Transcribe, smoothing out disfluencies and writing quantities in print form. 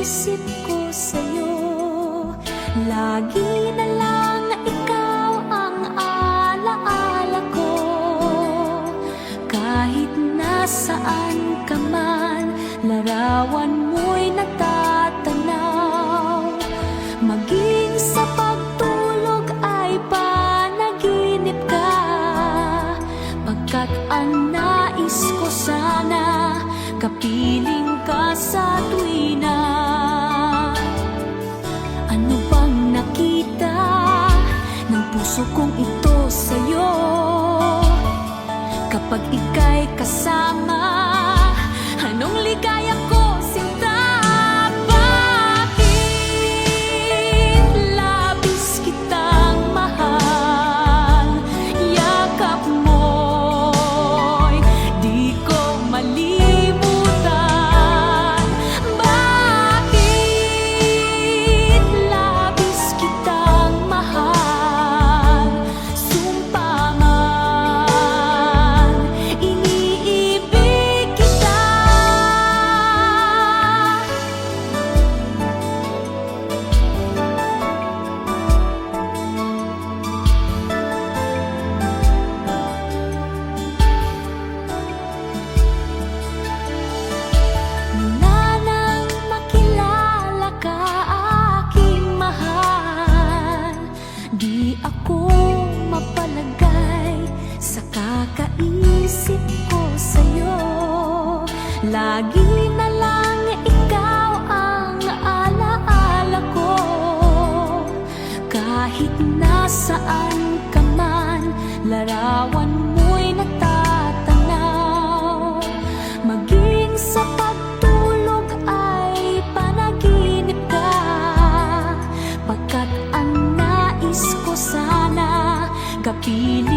isip ko sa'yo. Lagi na lang ikaw ang alaala ko. Kahit nasaan ka man, larawan mo'y natatanaw. Maging sa pagtulog ay panaginip ka, pagkat ang nais ko sana kapiling ka sa tuwina. Ano bang nakita ng puso kong ito sa'yo? Kapag ika'y kasama, anong ligaya ko, sinta? Bakit labis kitang mahal? Yakap mo'y di ko malimutan. Bakit labis kitang mahal? Sumpa man, iniibig kita. Mula nang makilala ka, aking mahal, di ako mapalagay sa kakaisip ko sa'yo. Lagi na lang ikaw ang alaala ko. Kahit nasaan ka man, larawan mo'y natatanaw. Maging sa pagtulog ay panaginip ka, pagkat ang nais ko sana kapiling